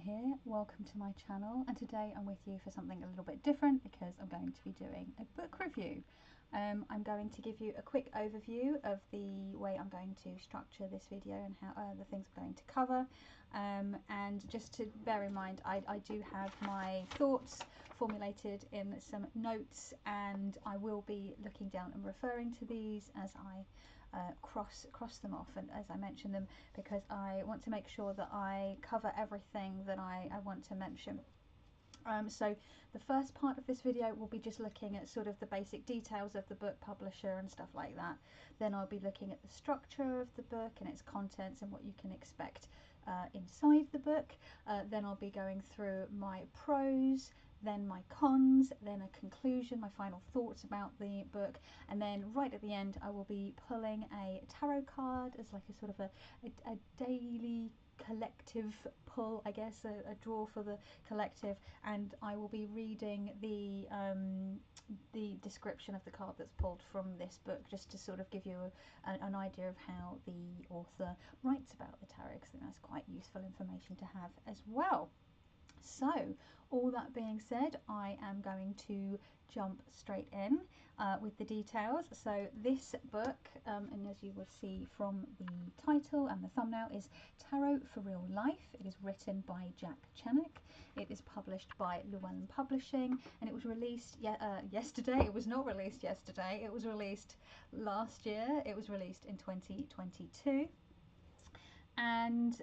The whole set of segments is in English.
here, welcome to my channel, and today I'm with you for something a little bit different because I'm going to be doing a book review. I'm going to give you a quick overview of the way I'm going to structure this video and how the things I'm going to cover, and just to bear in mind I do have my thoughts formulated in some notes, and I will be looking down and referring to these as I cross them off and as I mention them, because I want to make sure that I cover everything that I want to mention. So the first part of this video will be just looking at sort of the basic details of the book, publisher and stuff like that. Then I'll be looking at the structure of the book and its contents and what you can expect inside the book. Then I'll be going through my pros, then my cons, then a conclusion, my final thoughts about the book, and then right at the end I will be pulling a tarot card as like a sort of a daily collective pull, I guess, a draw for the collective, and I will be reading the description of the card that's pulled from this book, just to sort of give you an idea of how the author writes about the tarot, because I think that's quite useful information to have as well. So all that being said, I am going to jump straight in with the details. So this book, and as you will see from the title and the thumbnail, is Tarot for Real Life. It is written by Chanek. It is published by Llewellyn Publishing, and it was released yesterday. It was not released yesterday, it was released last year. It was released in 2022, and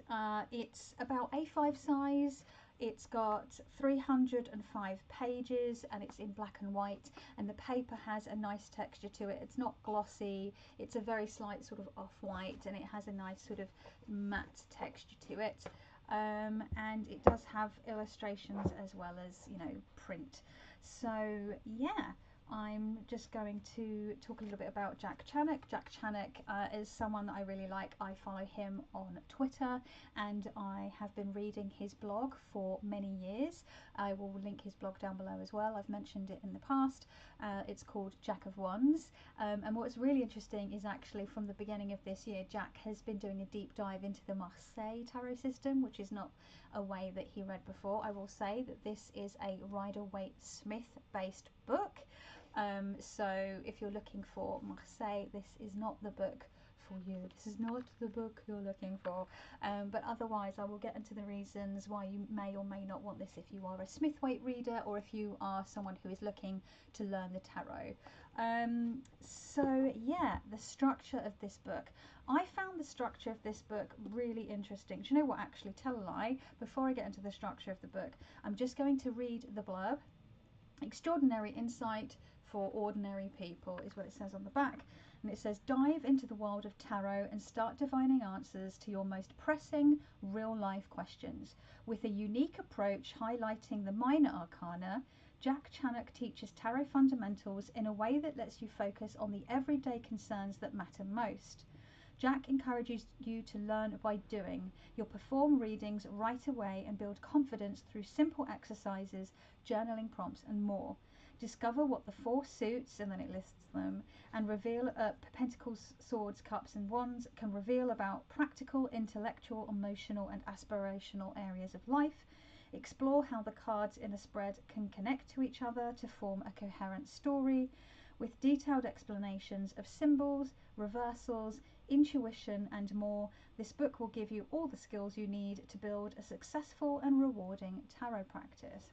it's about A5 size. It's got 305 pages and it's in black and white, and the paper has a nice texture to it. It's not glossy, it's a very slight sort of off-white, and it has a nice sort of matte texture to it. And it does have illustrations as well as, you know, print. So yeah, I'm just going to talk a little bit about Chanek. Chanek is someone that I really like. I follow him on Twitter and I have been reading his blog for many years. I will link his blog down below as well. I've mentioned it in the past. It's called Jack of Wands, and what's really interesting is actually from the beginning of this year, Jack has been doing a deep dive into the Marseille tarot system, which is not a way that he read before. I will say that this is a Rider-Waite-Smith based book. So if you're looking for Marseille, this is not the book for you. This is not the book you're looking for. But otherwise, I will get into the reasons why you may or may not want this if you are a Smith-Waite reader or if you are someone who is looking to learn the tarot. So yeah, the structure of this book. I found the structure of this book really interesting. Do you know what? Actually, tell a lie. Before I get into the structure of the book, I'm just going to read the blurb. Extraordinary insight for ordinary people is what it says on the back, and it says, dive into the world of tarot and start divining answers to your most pressing real life questions. With a unique approach highlighting the minor arcana, Jack Chanek teaches tarot fundamentals in a way that lets you focus on the everyday concerns that matter most. Jack encourages you to learn by doing. You'll perform readings right away and build confidence through simple exercises, journaling prompts and more. Discover what the four suits, and then it lists them, and reveal Pentacles, Swords, Cups and Wands can reveal about practical, intellectual, emotional and aspirational areas of life. Explore how the cards in a spread can connect to each other to form a coherent story. With detailed explanations of symbols, reversals, intuition and more, this book will give you all the skills you need to build a successful and rewarding tarot practice.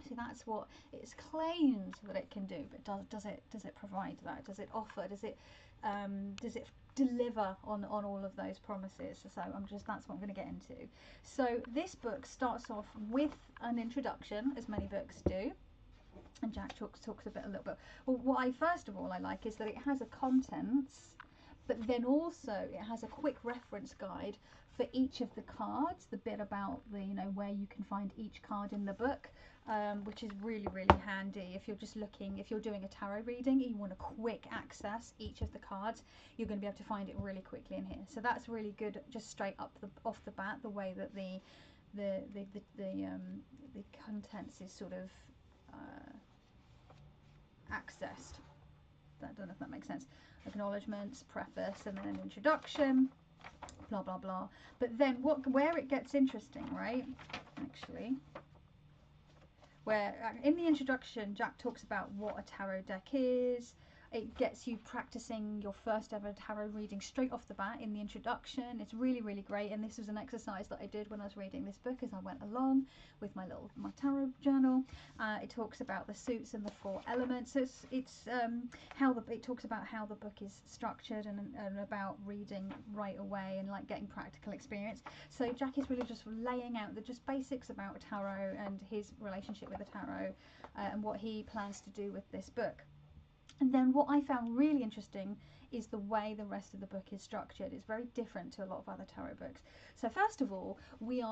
So that's what it claims that it can do, but does it provide that? Does it offer? Does it deliver on all of those promises? So that's what I'm going to get into. So this book starts off with an introduction, as many books do. And Jack talks a little bit. Well, what first of all I like is that it has a contents, but then also it has a quick reference guide for each of the cards, the bit about the, you know, where you can find each card in the book, which is really, really handy if you're just looking, if you're doing a tarot reading and you want to quick access each of the cards, you're going to be able to find it really quickly in here. So that's really good, just straight up off the bat, the way that the contents is sort of accessed. I don't know if that makes sense. Acknowledgements, preface, and then an introduction, blah blah blah. But then where it gets interesting, right, actually, where in the introduction Jack talks about what a tarot deck is. It gets you practicing your first ever tarot reading straight off the bat in the introduction. It's really, really great, and this was an exercise that I did when I was reading this book as I went along with my tarot journal. It talks about the suits and the 4 elements. So it talks about how the book is structured and about reading right away and like getting practical experience. So Jack is really just laying out the just basics about tarot and his relationship with the tarot and what he plans to do with this book. And then what I found really interesting is the way the rest of the book is structured. It's very different to a lot of other tarot books. So first of all, we're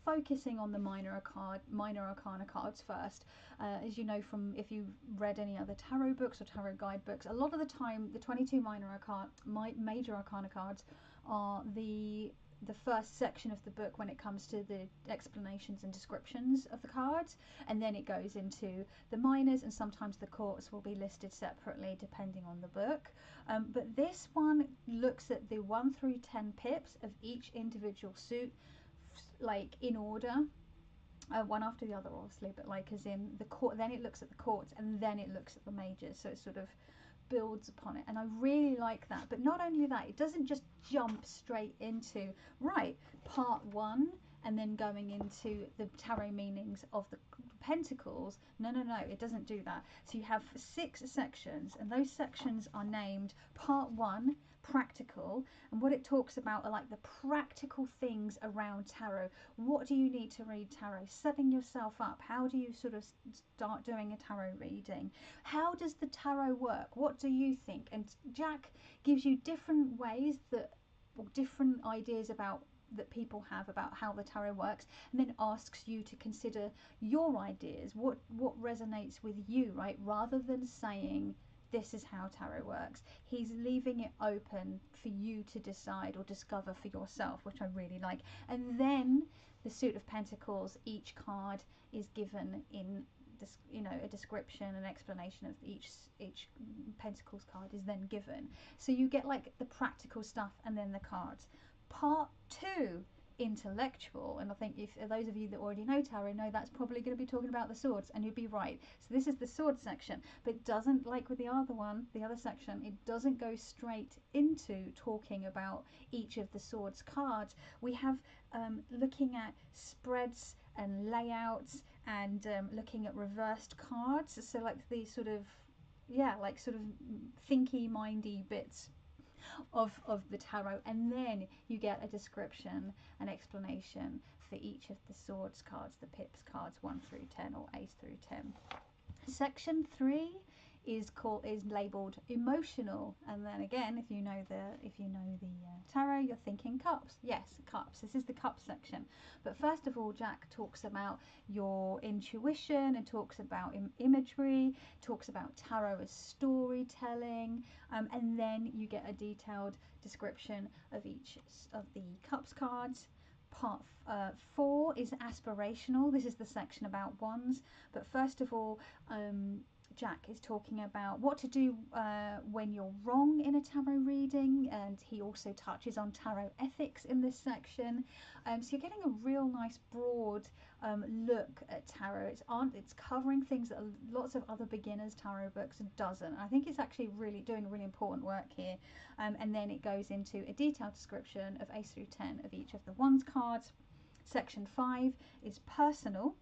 focusing on the minor arcana cards first. As you know from if you've read any other tarot books or tarot guidebooks, a lot of the time the 22 major arcana cards are the first section of the book when it comes to the explanations and descriptions of the cards, and then it goes into the minors, and sometimes the courts will be listed separately depending on the book. But this one looks at the 1 through 10 pips of each individual suit, like in order, one after the other obviously, but like as in the court, then it looks at the courts, and then it looks at the majors, so it sort of builds upon it, and I really like that. But not only that, it doesn't just jump straight into part 1 and then going into the tarot meanings of the pentacles. No, it doesn't do that. So you have 6 sections, and those sections are named part 1 practical, and what it talks about are like the practical things around tarot. What do you need to read tarot? Setting yourself up. How do you sort of start doing a tarot reading? How does the tarot work? What do you think? And Jack gives you different ways different ideas that people have about how the tarot works, and then asks you to consider your ideas, what resonates with you, right? Rather than saying this is how tarot works, he's leaving it open for you to decide or discover for yourself, which I really like. And then the suit of pentacles, each card is given in this, a description, an explanation of each pentacles card is then given, so you get like the practical stuff and then the cards. Part 2, intellectual, and I think if those of you that already know tarot know that's probably going to be talking about the swords, and you'd be right. So this is the sword section, but it doesn't, like with the other section, it doesn't go straight into talking about each of the swords cards. We have looking at spreads and layouts, and looking at reversed cards, so like the sort of thinky mindy bits of the tarot, and then you get a description, an explanation for each of the swords cards, the pips cards 1 through 10 or 8 through 10. Section 3 is labeled emotional, and then again, if you know the tarot, you're thinking cups. Yes, cups. This is the cup section. But first of all, Jack talks about your intuition and talks about imagery, talks about tarot as storytelling, and then you get a detailed description of each of the cups cards. Part 4 is aspirational. This is the section about wands, but first of all, Jack is talking about what to do when you're wrong in a tarot reading, and he also touches on tarot ethics in this section. So you're getting a real nice broad look at tarot. It's covering things that lots of other beginners tarot books doesn't. I think it's actually really doing really important work here. And then it goes into a detailed description of Ace through 10 of each of the wands cards. Section 5 is personal,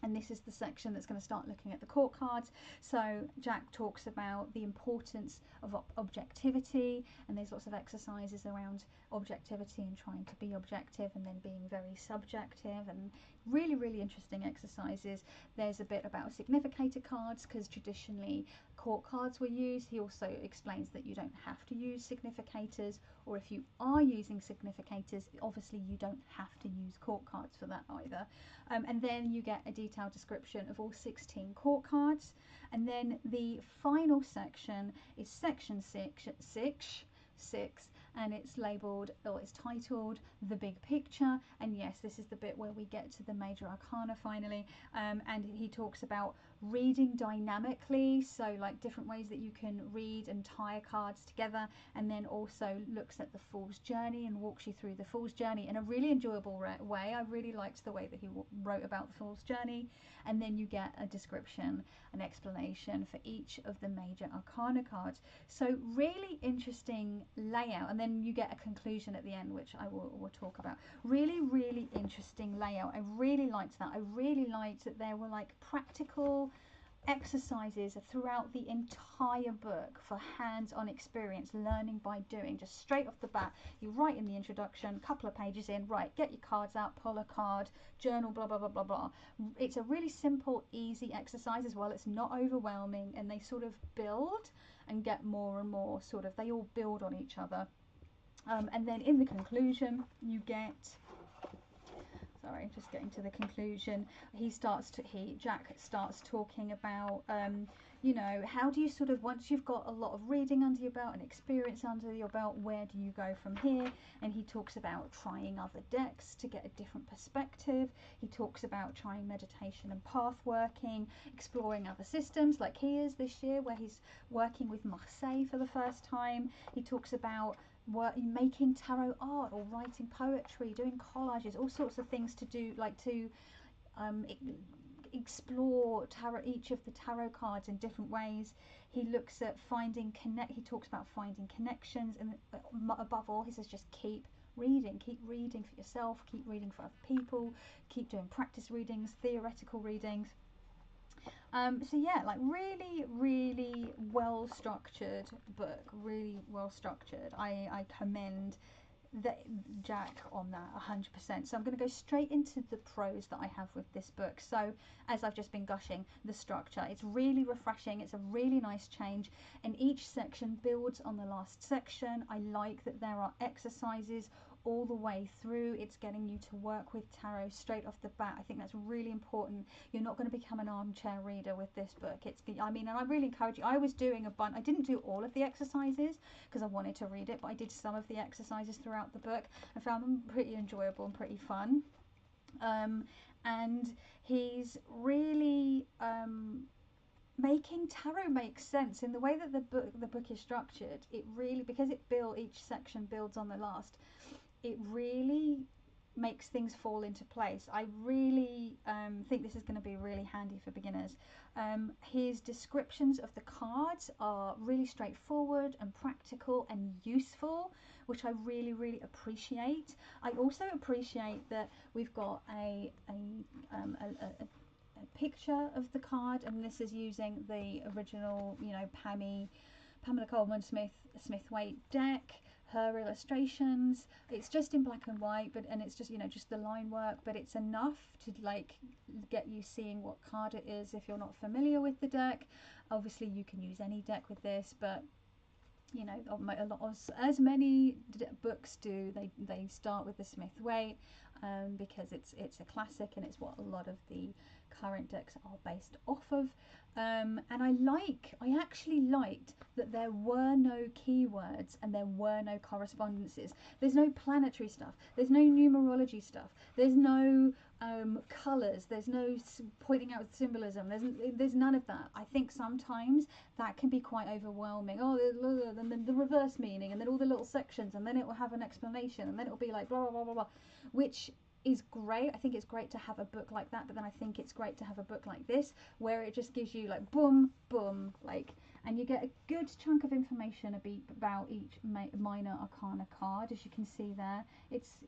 and this is the section that's going to start looking at the court cards. So Jack talks about the importance of objectivity, and there's lots of exercises around objectivity and trying to be objective and then being very subjective, and really, really interesting exercises. There's a bit about significator cards, because traditionally court cards were used. He also explains that you don't have to use significators, or if you are using significators, obviously you don't have to use court cards for that either. And then you get a detailed description of all 16 court cards. And then the final section is section 6, and it's labeled, or it's titled, The Big Picture. And yes, this is the bit where we get to the major arcana finally, and he talks about reading dynamically, so like different ways that you can read and tie cards together, and then also looks at the Fool's Journey and walks you through the Fool's Journey in a really enjoyable way. I really liked the way that he wrote about the Fool's Journey, and then you get a description, an explanation for each of the major arcana cards. So really interesting layout, and then you get a conclusion at the end, which I will talk about. Really interesting layout. I really liked that. I really liked that there were like practical exercises throughout the entire book for hands-on experience, learning by doing. Just straight off the bat, you write in the introduction, a couple of pages in, right, get your cards out, pull a card, journal, blah blah blah blah blah. It's a really simple, easy exercise as well. It's not overwhelming, and they sort of build and get more and more sort of, they all build on each other. And then in the conclusion you get, sorry, just getting to the conclusion, Jack starts talking about you know, how do you sort of, once you've got a lot of reading under your belt and experience under your belt, where do you go from here? And he talks about trying other decks to get a different perspective. He talks about trying meditation and path working, exploring other systems like he is this year, where he's working with Marseille for the first time. He talks about making tarot art or writing poetry, doing collages, all sorts of things to do, like to explore each of the tarot cards in different ways. He looks at he talks about finding connections, and above all he says just keep reading for yourself, keep reading for other people, keep doing practice readings, theoretical readings. So yeah, like really well structured book, really well structured. I commend Jack on that 100%. So I'm going to go straight into the pros that I have with this book. So as I've just been gushing, the structure, it's really refreshing, it's a really nice change, and each section builds on the last section. I like that there are exercises all the way through. It's getting you to work with tarot straight off the bat. I think that's really important. You're not going to become an armchair reader with this book. I mean, and I really encourage you. I was doing a bunch. I didn't do all of the exercises because I wanted to read it, but I did some of the exercises throughout the book. I found them pretty enjoyable and pretty fun. And he's really making tarot make sense in the way that the book is structured. It really, because each section builds on the last, it really makes things fall into place. I really think this is going to be really handy for beginners. His descriptions of the cards are really straightforward and practical and useful, which I really appreciate. I also appreciate that we've got a picture of the card, and this is using the original, you know, Pamela Coleman Smith-Waite deck, her illustrations. It's just in black and white, and it's just, you know, just the line work, but it's enough to like get you seeing what card it is if you're not familiar with the deck. Obviously you can use any deck with this, but you know, as many books do, they start with the Smith-Waite because it's a classic, and it's what a lot of the current decks are based off of. And I actually liked that there were no keywords and there were no correspondences. There's no planetary stuff, there's no numerology stuff, there's no colours, there's no pointing out symbolism, there's none of that. I think sometimes that can be quite overwhelming. Oh, and then the reverse meaning, and then all the little sections, and then it will have an explanation, and then it will be like blah blah blah blah, which is great. I think it's great to have a book like that, but then I think it's great to have a book like this where it just gives you like boom boom, like, and you get a good chunk of information about each minor arcana card. As you can see there, it's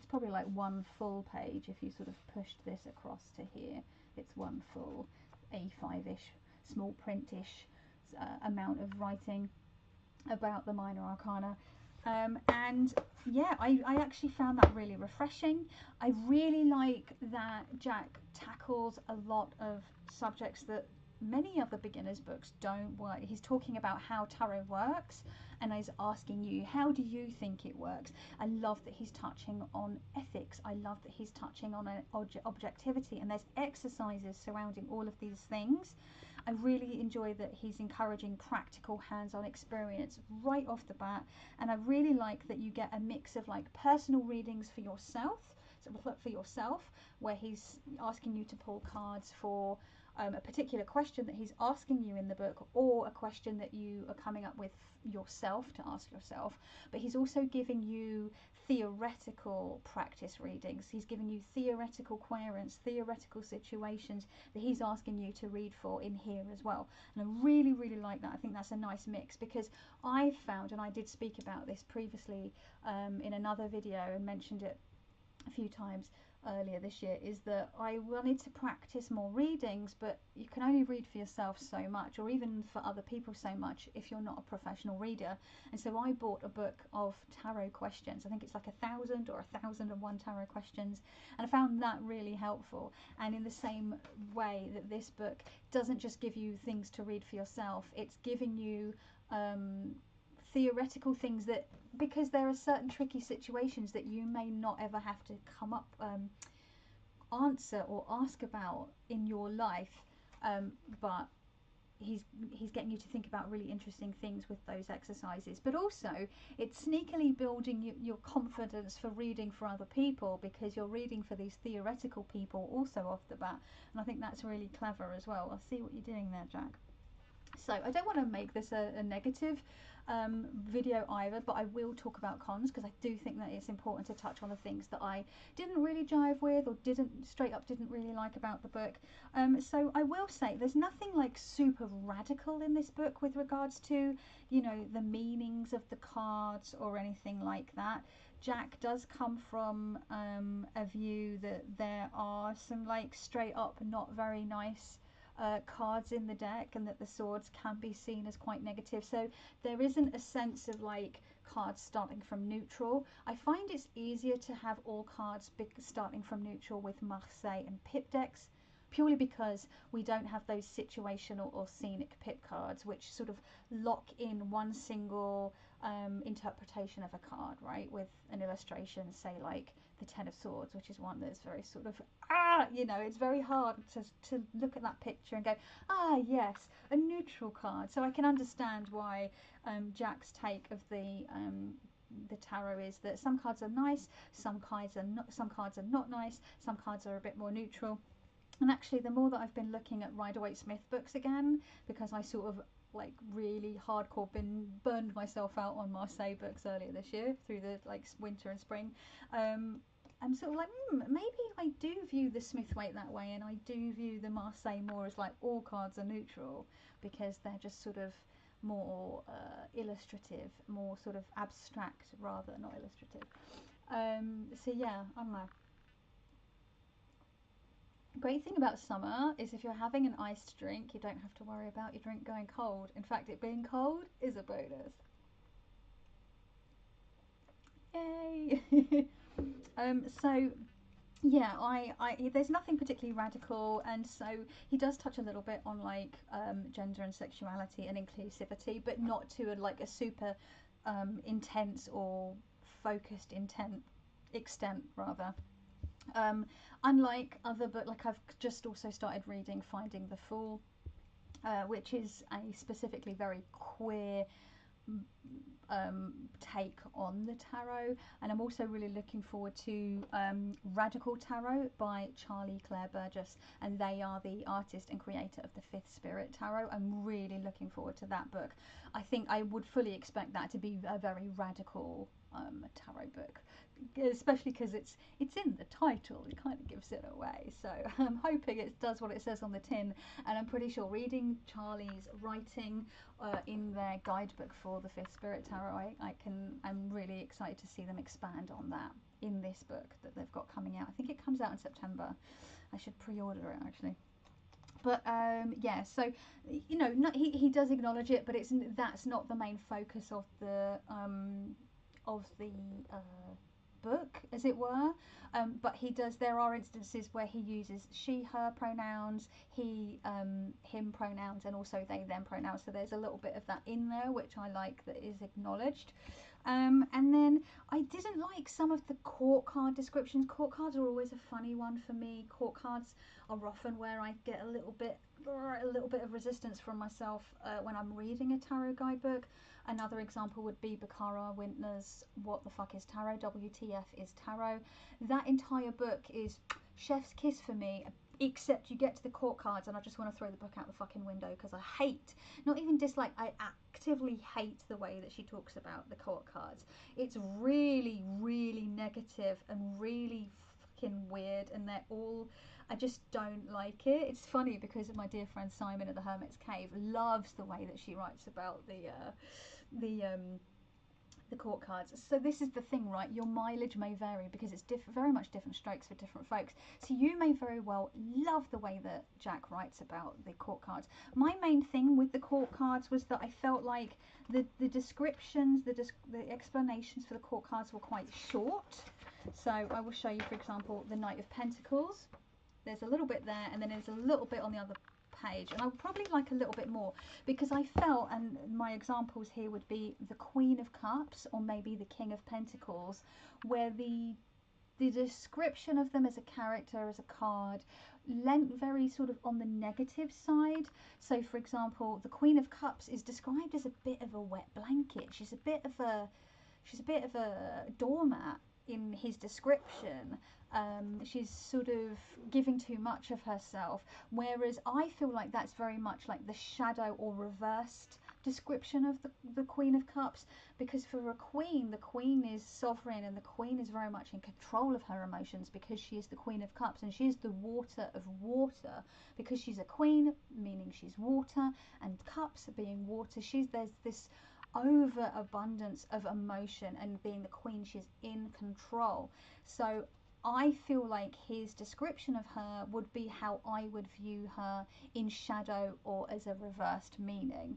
probably like one full page. If you sort of pushed this across to here, it's one full A5-ish small print-ish amount of writing about the minor arcana. And yeah, I actually found that really refreshing. I really like that Jack tackles a lot of subjects that many other beginners books don't work. He's talking about how tarot works, and he's asking you, how do you think it works? I love that he's touching on ethics. I love that he's touching on objectivity, and there's exercises surrounding all of these things. I really enjoy that he's encouraging practical hands-on experience right off the bat, and I really like that you get a mix of like personal readings for yourself, where he's asking you to pull cards for a particular question that he's asking you in the book, or a question that you are coming up with yourself to ask yourself. But he's also giving you theoretical practice readings. He's giving you theoretical queries, theoretical situations that he's asking you to read for in here as well. And I really, really like that. I think that's a nice mix, because I found, and I did speak about this previously in another video and mentioned it a few times earlier this year, is that I wanted to practice more readings, but you can only read for yourself so much, or even for other people so much, if you're not a professional reader. And so I bought a book of tarot questions. I think it's like 1,000 or 1,001 tarot questions, and I found that really helpful. And in the same way that this book doesn't just give you things to read for yourself, it's giving you theoretical things, that because there are certain tricky situations that you may not ever have to come up answer or ask about in your life, but he's getting you to think about really interesting things with those exercises. But also it's sneakily building your confidence for reading for other people, because you're reading for these theoretical people also off the bat, and I think that's really clever as well. I see what you're doing there, Jack. So I don't want to make this a negative video either, but I will talk about cons, because I do think that it's important to touch on the things that I didn't really jive with, or didn't really like about the book. So I will say there's nothing like super radical in this book with regards to, you know, the meanings of the cards or anything like that. Jack does come from a view that there are some like straight up not very nice cards in the deck, and that the swords can be seen as quite negative. So there isn't a sense of like cards starting from neutral. I find it's easier to have all cards starting from neutral with Marseille and Pip decks, purely because we don't have those situational or scenic Pip cards, which sort of lock in one single interpretation of a card, right? With an illustration, say like the Ten of Swords, which is one that's very sort of, you know, it's very hard to look at that picture and go, yes, a neutral card. So I can understand why Jack's take of the tarot is that some cards are nice, some cards are not nice, some cards are a bit more neutral. And actually, the more that I've been looking at Rider-Waite-Smith books again, because I sort of like really hardcore burned myself out on Marseille books earlier this year through the like winter and spring, I'm sort of like, maybe I do view the Smith-Waite that way, and I do view the Marseille more as like all cards are neutral, because they're just sort of more illustrative, more sort of abstract rather, not illustrative. So yeah, I don't know. Great thing about summer is if you're having an iced drink, you don't have to worry about your drink going cold. In fact, it being cold is a bonus. Yay! So yeah, there's nothing particularly radical, and so he does touch a little bit on like gender and sexuality and inclusivity, but not to like a super intense or focused extent rather. Unlike other books, like I've just also started reading Finding the Fool, which is a specifically very queer take on the tarot, and I'm also really looking forward to Radical Tarot by Charlie Claire Burgess, and they are the artist and creator of the Fifth Spirit Tarot. I'm really looking forward to that book. I think I would fully expect that to be a very radical tarot book, especially because it's in the title. It kind of gives it away, so I'm hoping it does what it says on the tin. And I'm pretty sure, reading Charlie's writing in their guidebook for the Fifth Spirit Tarot, I'm really excited to see them expand on that in this book that they've got coming out. I think it comes out in September. I should pre-order it actually. But yeah, so you know, he does acknowledge it, but that's not the main focus of the book, as it were. But he does. There are instances where he uses she, her pronouns, he, him pronouns, and also they, them pronouns. So there's a little bit of that in there, which I like, that is acknowledged. And then I didn't like some of the court card descriptions. Court cards are always a funny one for me. Court cards are often where I get a little bit of resistance from myself when I'm reading a tarot guidebook. Another example would be Baccara Wintner's What the Fuck is Tarot? WTF is Tarot. That entire book is chef's kiss for me, except you get to the court cards and I just want to throw the book out the fucking window because I hate, not even dislike, I actively hate the way that she talks about the court cards. It's really, really negative and really fucking weird, and they're all, I just don't like it. It's funny because my dear friend Simon at the Hermit's Cave loves the way that she writes about the court cards. So this is the thing, right? Your mileage may vary because it's very much different strokes for different folks. So you may very well love the way that Jack writes about the court cards. My main thing with the court cards was that I felt like the descriptions, the explanations for the court cards were quite short. So I will show you, for example, the Knight of Pentacles. There's a little bit there, and then there's a little bit on the other page, and I would probably like a little bit more because I felt, and my examples here would be the Queen of Cups or maybe the King of Pentacles, where the description of them as a character, as a card, lent very sort of on the negative side. So for example, the Queen of Cups is described as a bit of a wet blanket. She's a bit of a doormat in his description. She's sort of giving too much of herself, whereas I feel like that's very much like the shadow or reversed description of the Queen of Cups, because for a queen, the queen is sovereign and the queen is very much in control of her emotions because she is the Queen of Cups, and she is the water of water because she's a queen, meaning she's water, and cups being water, there's this overabundance of emotion, and being the queen, she's in control. So I feel like his description of her would be how I would view her in shadow or as a reversed meaning.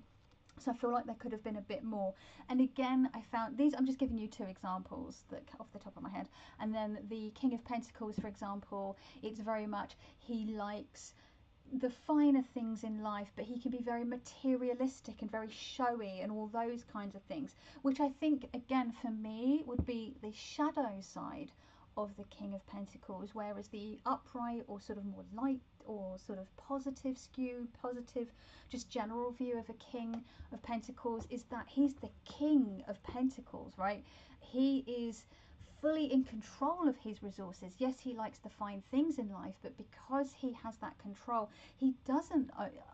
So I feel like there could have been a bit more. And again, I found these, I'm just giving you two examples that off the top of my head. And then the King of Pentacles, for example, it's very much, he likes the finer things in life, but he can be very materialistic and very showy and all those kinds of things, which I think, again, for me, would be the shadow side of the King of Pentacles, whereas the upright or sort of more light or sort of positive skew, positive, just general view of a King of Pentacles is that he's the King of Pentacles, right? He is fully in control of his resources. Yes, he likes the fine things in life, but because he has that control, he doesn't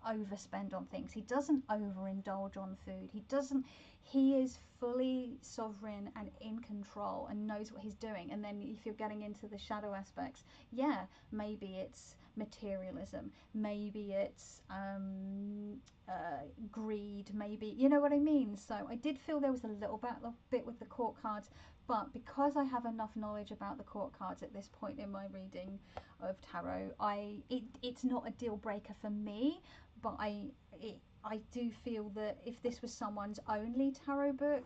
overspend on things. He doesn't overindulge on food. He is fully sovereign and in control and knows what he's doing. And then if you're getting into the shadow aspects, yeah, maybe it's materialism, maybe it's greed, maybe, you know what I mean? So I did feel there was a little bit with the court cards, but because I have enough knowledge about the court cards at this point in my reading of tarot, it's not a deal breaker for me, but I do feel that if this was someone's only tarot book,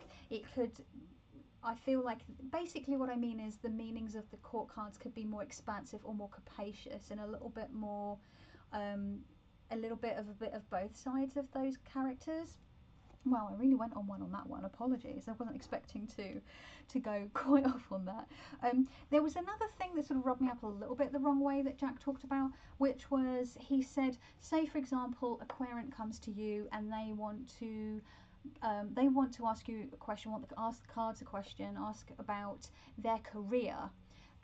I feel like basically what I mean is the meanings of the court cards could be more expansive or more capacious and a little bit more, a bit of both sides of those characters. Wow, I really went on one on that one. Apologies, I wasn't expecting to go quite off on that. There was another thing that sort of rubbed me up a little bit the wrong way that Jack talked about, which was, he said, say for example, a querent comes to you and they want to ask you a question, ask the cards a question, ask about their career,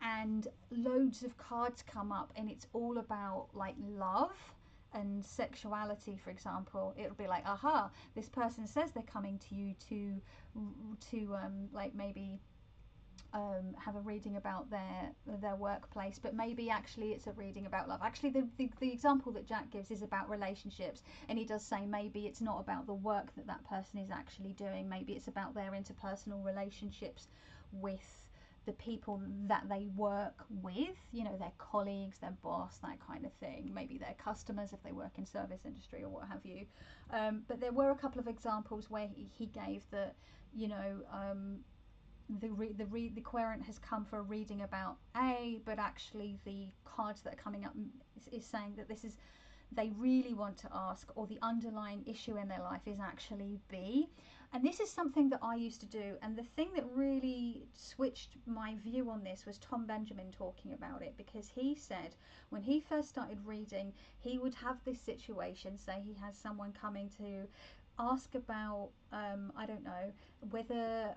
and loads of cards come up and it's all about like love and sexuality. For example, it'll be like, aha, this person says they're coming to you to like maybe have a reading about their workplace, but maybe actually it's a reading about love. Actually, the example that Jack gives is about relationships, and he does say maybe it's not about the work that person is actually doing, maybe it's about their interpersonal relationships with the people that they work with, you know, their colleagues, their boss, that kind of thing, maybe their customers if they work in service industry or what have you. But there were a couple of examples where he gave that, you know, the querent has come for a reading about A, but actually the cards that are coming up is saying that this is, they really want to ask, or the underlying issue in their life is actually B. And this is something that I used to do, and the thing that really switched my view on this was Tom Benjamin talking about it, because he said when he first started reading, he would have this situation, say he has someone coming to ask about I don't know, whether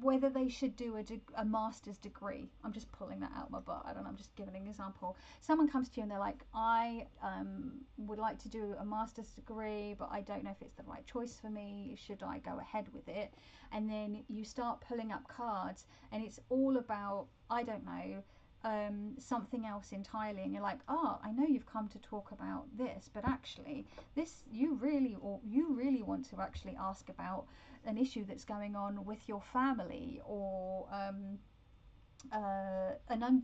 whether they should do a master's degree. I'm just pulling that out of my butt. I don't know, I'm just giving an example. Someone comes to you and they're like, I would like to do a master's degree, but I don't know if it's the right choice for me. Should I go ahead with it? And then you start pulling up cards and it's all about, I don't know, something else entirely, and you're like, oh, I know you've come to talk about this, but actually this you really want to actually ask about an issue that's going on with your family, or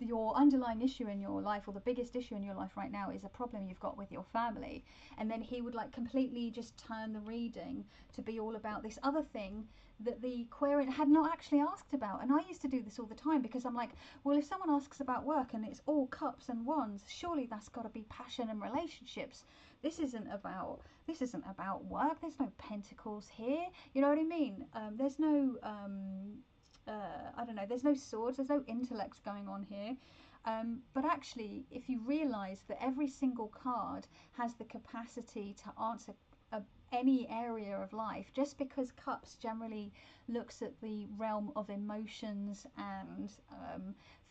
your underlying issue in your life, or the biggest issue in your life right now is a problem you've got with your family. And then he would like completely just turn the reading to be all about this other thing that the querent had not actually asked about. And I used to do this all the time, because I'm like, well, if someone asks about work and it's all cups and wands, surely that's got to be passion and relationships. This isn't about work. There's no pentacles here, you know what I mean? There's no I don't know, there's no swords, there's no intellect going on here. But actually, if you realise that every single card has the capacity to answer any area of life, just because cups generally looks at the realm of emotions and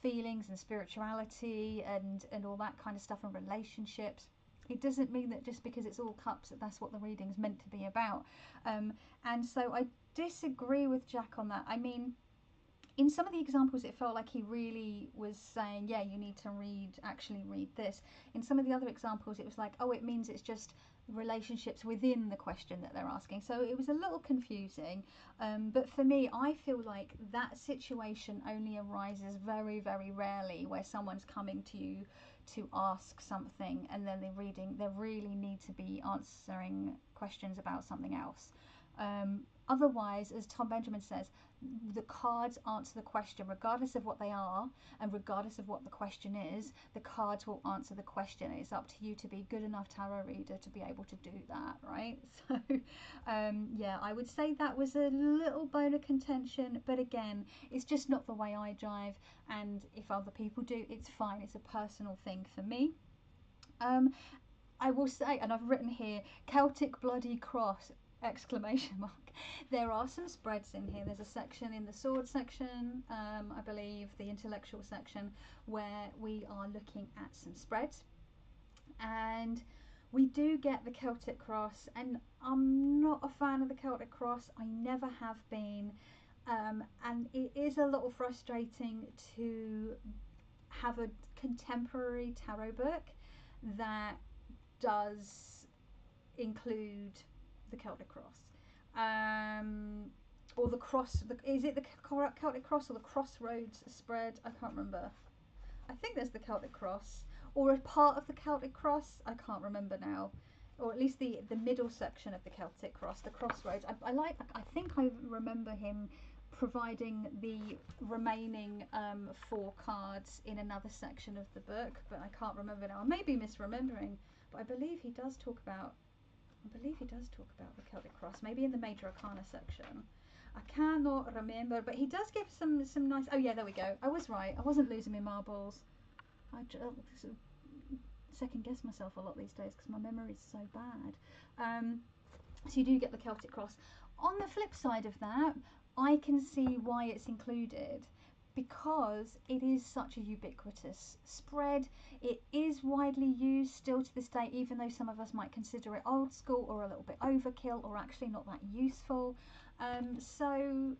feelings and spirituality and all that kind of stuff, and relationships, it doesn't mean that just because it's all cups that that's what the reading's meant to be about. And so I disagree with Jack on that. I mean, in some of the examples it felt like he really was saying, yeah, you need to actually read this. In some of the other examples it was like, oh, it means it's just relationships within the question that they're asking. So it was a little confusing, but for me, I feel like that situation only arises very, very rarely, where someone's coming to you to ask something and then they really need to be answering questions about something else. Otherwise, as Tom Benjamin says, the cards answer the question regardless of what they are, and regardless of what the question is, the cards will answer the question. It's up to you to be good enough tarot reader to be able to do that, right? So yeah, I would say that was a little bone of contention, but again, it's just not the way I jive, and if other people do, it's fine. It's a personal thing for me. I will say, and I've written here, Celtic bloody cross, exclamation mark. There are some spreads in here. There's a section in the sword section, I believe the intellectual section, where we are looking at some spreads, and we do get the Celtic cross, and I'm not a fan of the Celtic cross. I never have been, and it is a little frustrating to have a contemporary tarot book that does include the Celtic cross, or the cross. Is it the Celtic cross or the crossroads spread? I can't remember. I think there's the Celtic cross, or a part of the Celtic cross. I can't remember now, or at least the middle section of the Celtic cross, the crossroads. I think I remember him providing the remaining 4 cards in another section of the book, but I can't remember now. I may be misremembering, but I believe he does talk about the Celtic cross, maybe in the Major Arcana section. I cannot remember, but he does give some nice. Oh yeah, there we go. I was right. I wasn't losing my marbles. I second guess myself a lot these days because my memory is so bad. So you do get the Celtic cross. On the flip side of that, I can see why it's included, because it is such a ubiquitous spread. It is widely used still to this day, even though some of us might consider it old school or a little bit overkill, or actually not that useful. So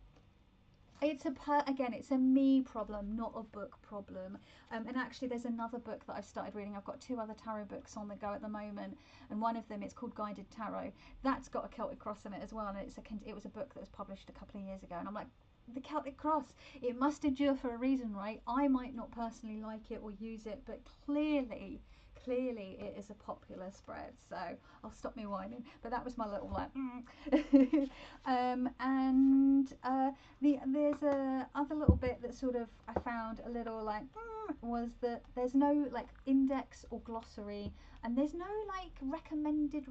it's it's a me problem, not a book problem. And actually there's another book that I've started reading. I've got 2 other tarot books on the go at the moment, and one of them is called Guided Tarot. That's got a Celtic cross in it as well, and it was a book that was published a couple of years ago, and I'm like, the Celtic cross, it must endure for a reason, right? I might not personally like it or use it, but clearly it is a popular spread. So I'll stop me whining, but that was my little like there's a other little bit that sort of I found a little like was that there's no like index or glossary, and there's no like recommended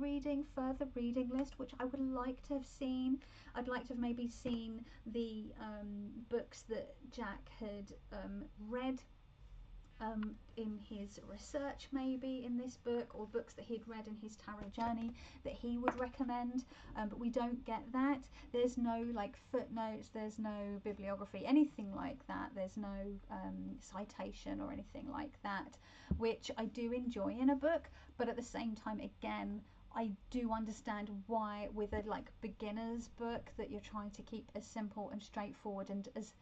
further reading list, which I would like to have seen. I'd like to have maybe seen the books that Jack had read in his research, maybe in this book, or books that he'd read in his tarot journey that he would recommend, but we don't get that. There's no like footnotes, there's no bibliography, anything like that. There's no citation or anything like that, which I do enjoy in a book, but at the same time, again, I do understand why with a like beginner's book that you're trying to keep as simple and straightforward and as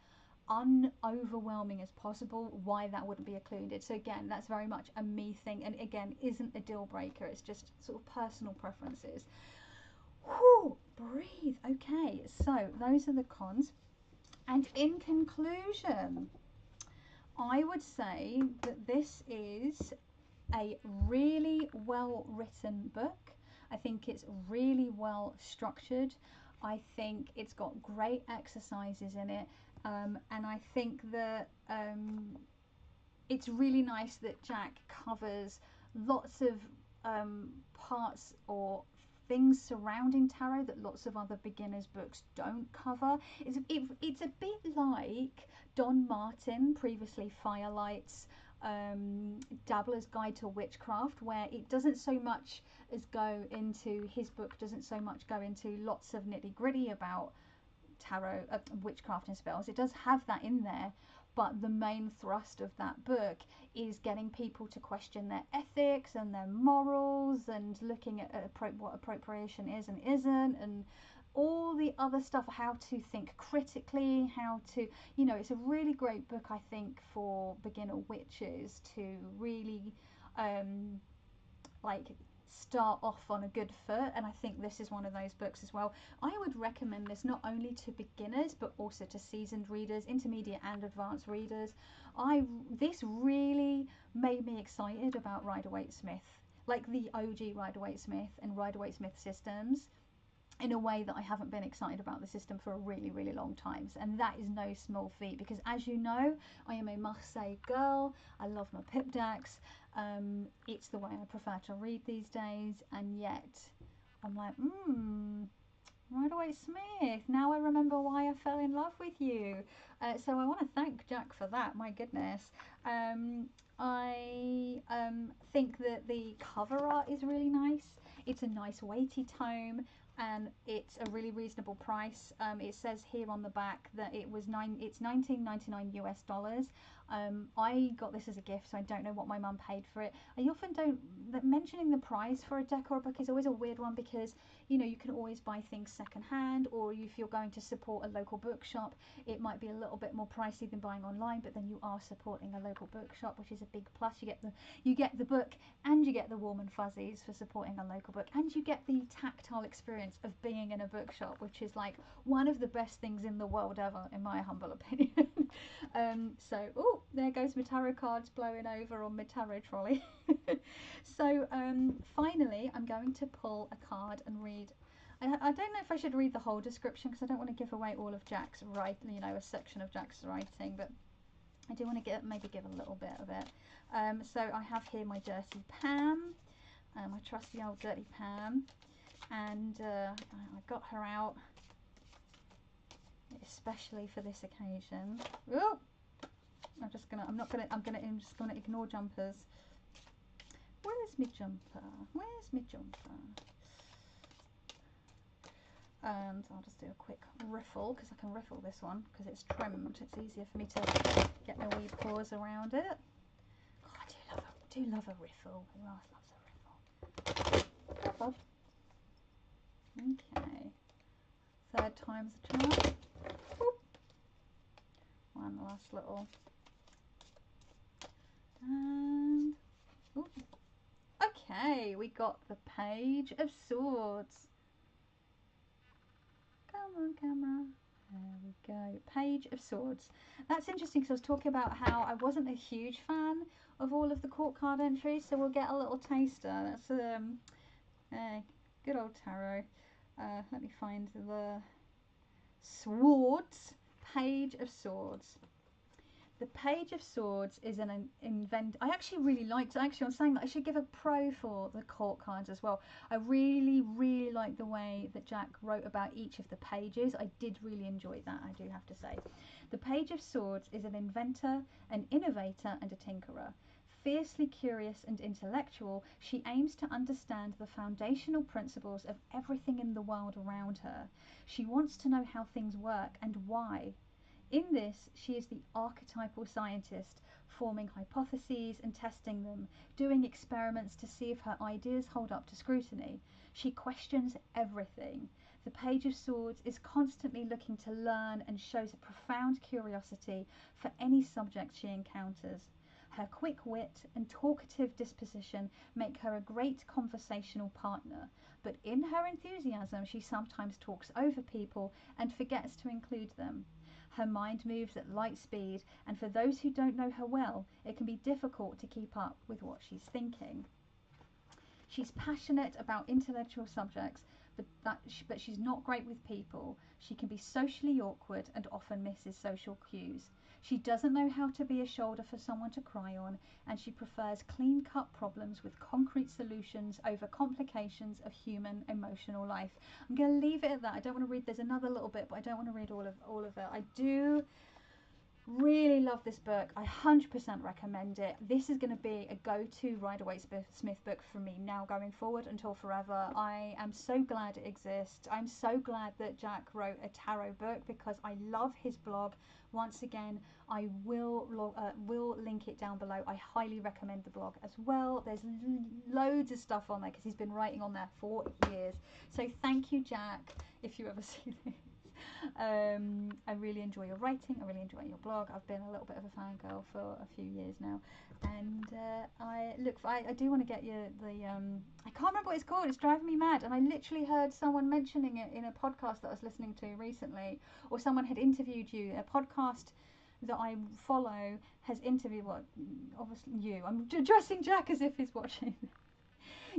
unoverwhelming as possible, why that wouldn't be included. So again, that's very much a me thing, and again, isn't a deal breaker. It's just sort of personal preferences. Whew, breathe. Okay, so those are the cons. And in conclusion, I would say that this is a really well written book. I think it's really well structured. I think it's got great exercises in it. And I think that it's really nice that Jack covers lots of parts or things surrounding tarot that lots of other beginners books don't cover. It's a bit like Don Martin, previously Firelight's Dabbler's Guide to Witchcraft, where it doesn't so much as go into, his book doesn't so much go into lots of nitty gritty about tarot, witchcraft and spells. It does have that in there, but the main thrust of that book is getting people to question their ethics and their morals, and looking at what appropriation is and isn't, and all the other stuff, how to think critically, how to, you know, it's a really great book, I think, for beginner witches to really like start off on a good foot. And I think this is one of those books as well. I would recommend this not only to beginners but also to seasoned readers, intermediate and advanced readers. This really made me excited about Rider-Waite-Smith, like the OG Rider-Waite-Smith and Rider-Waite-Smith systems, in a way that I haven't been excited about the system for a really, really long time. And that is no small feat, because as you know, I am a Marseille girl. I love my pip decks. It's the way I prefer to read these days, and yet I'm like, Rider-Waite-Smith, now I remember why I fell in love with you. So I want to thank Jack for that, my goodness. I think that the cover art is really nice. It's a nice weighty tome, and it's a really reasonable price. It says here on the back that it's $19.99 US dollars. I got this as a gift, so I don't know what my mum paid for it. I often don't, mentioning the price for a deck or a book is always a weird one, because you know, you can always buy things second hand, or if you're going to support a local bookshop, it might be a little bit more pricey than buying online, but then you are supporting a local bookshop, which is a big plus. You get the book, and you get the warm and fuzzies for supporting a local book, and you get the tactile experience of being in a bookshop, which is like one of the best things in the world ever, in my humble opinion. So, oh, there goes my tarot cards blowing over on my tarot trolley. So finally, I'm going to pull a card and read. I don't know if I should read the whole description, because I don't want to give away all of Jack's writing, you know, a section of Jack's writing, but I do want to maybe give a little bit of it. So I have here my Dirty Pam, my trusty old Dirty Pam, and I got her out especially for this occasion. Ooh! I'm just gonna ignore jumpers. Where's my jumper? Where's my jumper? And I'll just do a quick riffle, because I can riffle this one because it's trimmed. It's easier for me to get my wee paws around it. Oh, I do love a riffle. Who else loves a riffle? Okay. Third time's the charm. Whoop. One last little. And ooh. Okay, we got the Page of Swords. Come on, camera. There we go. Page of Swords. That's interesting, because I was talking about how I wasn't a huge fan of all of the court card entries, so we'll get a little taster. That's good old tarot. Let me find the Swords. Page of Swords. The Page of Swords is an invent. I actually really liked. Actually, I'm saying that I should give a pro for the court cards as well. I really, really like the way that Jack wrote about each of the pages. I did really enjoy that, I do have to say. The Page of Swords is an inventor, an innovator, and a tinkerer. Fiercely curious and intellectual, she aims to understand the foundational principles of everything in the world around her. She wants to know how things work and why. In this, she is the archetypal scientist, forming hypotheses and testing them, doing experiments to see if her ideas hold up to scrutiny. She questions everything. The Page of Swords is constantly looking to learn and shows a profound curiosity for any subject she encounters. Her quick wit and talkative disposition make her a great conversational partner, but in her enthusiasm she sometimes talks over people and forgets to include them. Her mind moves at light speed, and for those who don't know her well, it can be difficult to keep up with what she's thinking. She's passionate about intellectual subjects, but she's not great with people. She can be socially awkward and often misses social cues. She doesn't know how to be a shoulder for someone to cry on, and she prefers clean-cut problems with concrete solutions over complications of human emotional life. I'm going to leave it at that. I don't want to read, there's another little bit, but I don't want to read all of it. I do really love this book. I 100% recommend it. This is going to be a go-to Rider-Waite-Smith book for me now going forward until forever. I am so glad it exists. I'm so glad that Jack wrote a tarot book because I love his blog. Once again, I will link it down below. I highly recommend the blog as well. There's loads of stuff on there because he's been writing on there for years. So thank you, Jack, if you ever see this. I really enjoy your writing. I really enjoy your blog. I've been a little bit of a fangirl for a few years now, and I do want to get you the I can't remember what it's called. It's driving me mad. And I literally heard someone mentioning it in a podcast that I was listening to recently, or someone had interviewed you. A podcast that I follow has interviewed obviously you. I'm addressing Jack as if he's watching.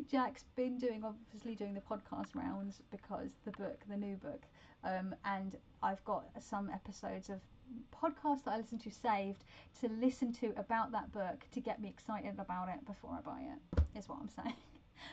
Jack's been obviously doing the podcast rounds because the new book. And I've got some episodes of podcasts that I listen to saved to listen to about that book to get me excited about it before I buy it, is what I'm saying.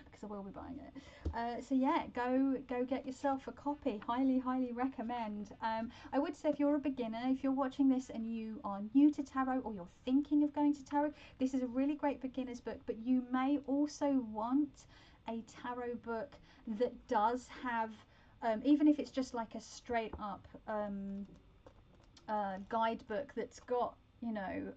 Because I will be buying it. So yeah, go get yourself a copy. Highly recommend. I would say if you're a beginner, if you're watching this and you are new to tarot or you're thinking of going to tarot, this is a really great beginner's book, but you may also want a tarot book that does have even if it's just like a straight up guidebook that's got, you know,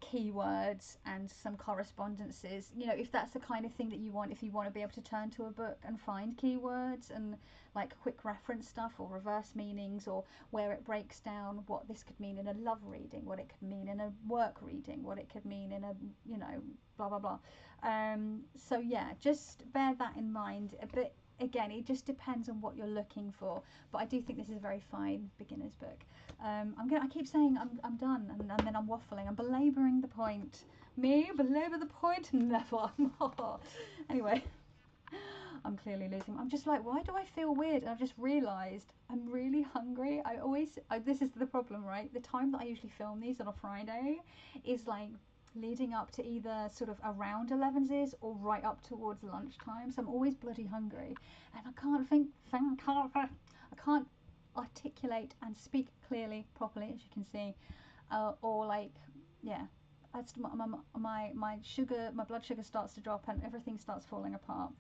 keywords and some correspondences, you know, if that's the kind of thing that you want, if you want to be able to turn to a book and find keywords and like quick reference stuff or reverse meanings, or where it breaks down what this could mean in a love reading, what it could mean in a work reading, what it could mean in a, you know, blah blah blah. So yeah, just bear that in mind. But again, it just depends on what you're looking for, but I do think this is a very fine beginner's book. I keep saying I'm done, and then I'm waffling. I'm belaboring the point. Me belabor the point? Never. Anyway, I'm clearly losing. I'm just like, why do I feel weird? And I've just realised I'm really hungry. This is the problem, right? The time that I usually film these on a Friday is like leading up to either sort of around 11's or right up towards lunchtime, so I'm always bloody hungry, and I can't articulate and speak clearly properly, as you can see, or like, yeah, that's my blood sugar starts to drop and everything starts falling apart.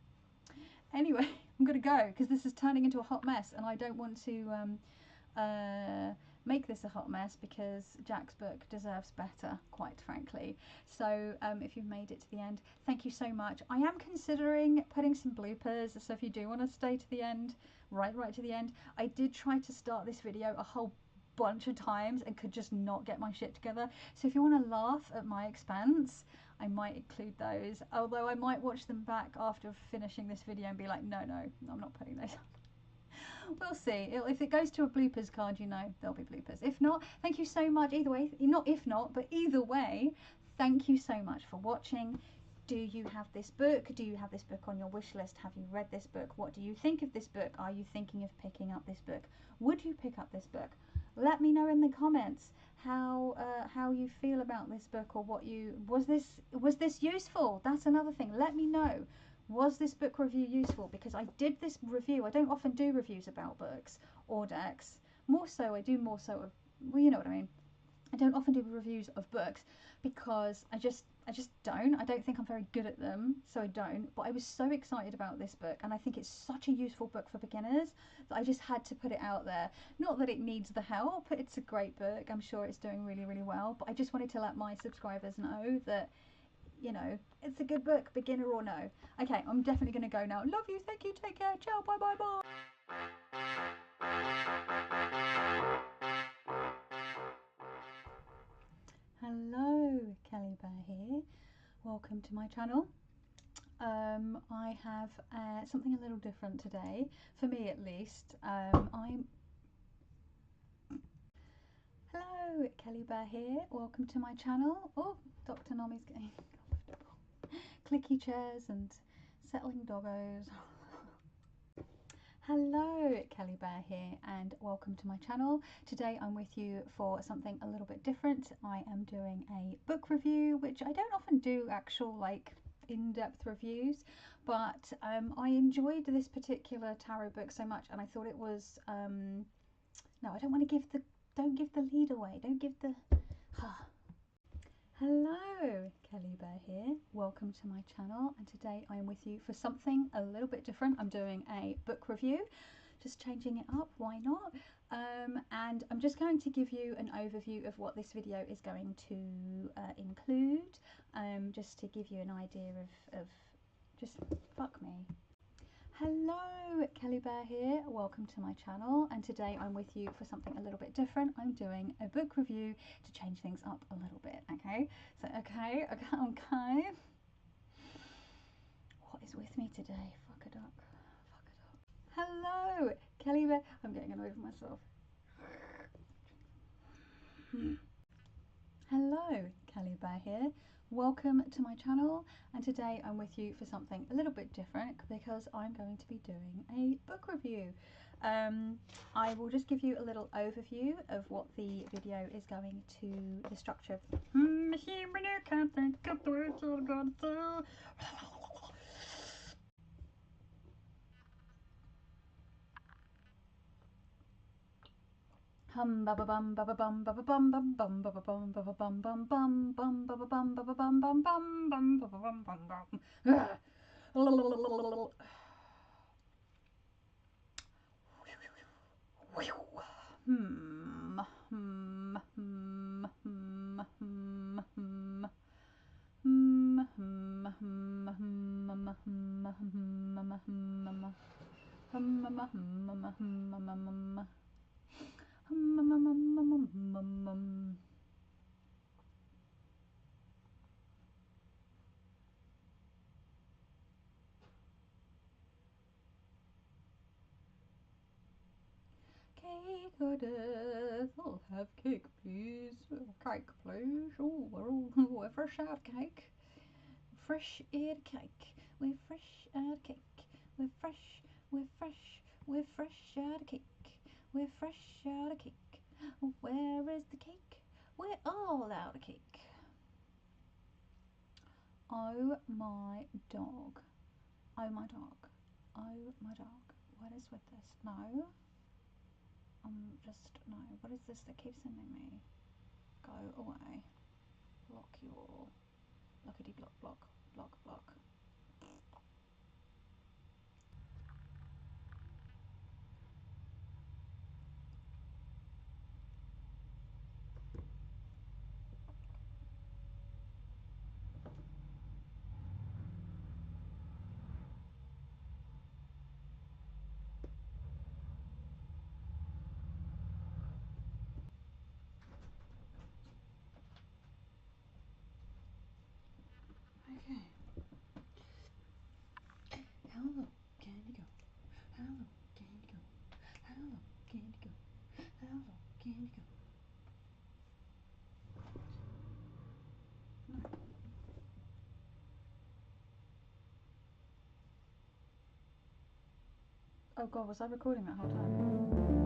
Anyway, I'm gonna go because this is turning into a hot mess, and I don't want to make this a hot mess because Jack's book deserves better, quite frankly. So if you've made it to the end, thank you so much. I am considering putting some bloopers, so if you do want to stay to the end, right to the end. I did try to start this video a whole bunch of times and could just not get my shit together, so if you want to laugh at my expense, I might include those, although I might watch them back after finishing this video and be like, no, I'm not putting those up. We'll see. If it goes to a bloopers card, you know, there'll be bloopers. If not, thank you so much. Either way, but either way, thank you so much for watching. Do you have this book? Do you have this book on your wish list? Have you read this book? What do you think of this book? Are you thinking of picking up this book? Would you pick up this book? Let me know in the comments how you feel about this book, or what you was this useful. That's another thing. Let me know, was this book review useful? Because I did this review. I don't often do reviews about books or decks. I do more so of, well, you know what I mean. I don't often do reviews of books because I just don't. I don't think I'm very good at them, so I don't. But I was so excited about this book, and I think it's such a useful book for beginners that I just had to put it out there. Not that it needs the help, it's a great book. I'm sure it's doing really, really well. But I just wanted to let my subscribers know that, you know, it's a good book, beginner or no. Okay, I'm definitely going to go now. Love you, thank you, take care, ciao, bye, bye, bye. Hello, Kelly Bear here. Welcome to my channel. I have something a little different today, for me at least. Hello, Kelly Bear here. Welcome to my channel. Oh, Dr. Nomi's getting comfortable. Clicky chairs and settling doggos. Hello, Kelly Bear here, and welcome to my channel. Today I'm with you for something a little bit different. I am doing a book review, which I don't often do actual like in-depth reviews, but I enjoyed this particular tarot book so much, and I thought it was no, I don't want to give the lead away. Don't give the Hello, Kelly Bear here. Welcome to my channel, and today I am with you for something a little bit different. I'm doing a book review, just changing it up, why not? And I'm just going to give you an overview of what this video is going to include, just to give you an idea of just fuck me. Hello, Kelly Bear here. Welcome to my channel, and today I'm with you for something a little bit different. I'm doing a book review to change things up a little bit. Okay, so okay. What is with me today? Fuck a duck. Hello, Kelly Bear. I'm getting annoyed with myself. Hello, Kelly Bear here. Welcome to my channel, and today I'm with you for something a little bit different because I'm going to be doing a book review. I will just give you a little overview of what the video is going to, the structure of can't think of the words I'm gonna do. Hum ba ba bum ba ba bum ba ba bum bum bum ba ba bum ba ba bum bum bum bum ba ba bum ba ba bum bum bum bum ba ba bum bum bum. Cake or death? I'll have cake, please. Cake, please. Oh, we're a fresh out cake. Fresh out cake. We're fresh out cake. We're fresh. We're fresh. We're fresh out cake. We're fresh out of cake. Where is the cake? We're all out of cake. Oh my dog. Oh my dog. Oh my dog. What is with this? No. No. What is this that keeps sending me? Go away. Block you all. Blockity block block. Block block. Okay. Hello, candy go. Hello, candy go. Hello, candy go. Hello, candy go. No. Oh god, was I recording that whole time?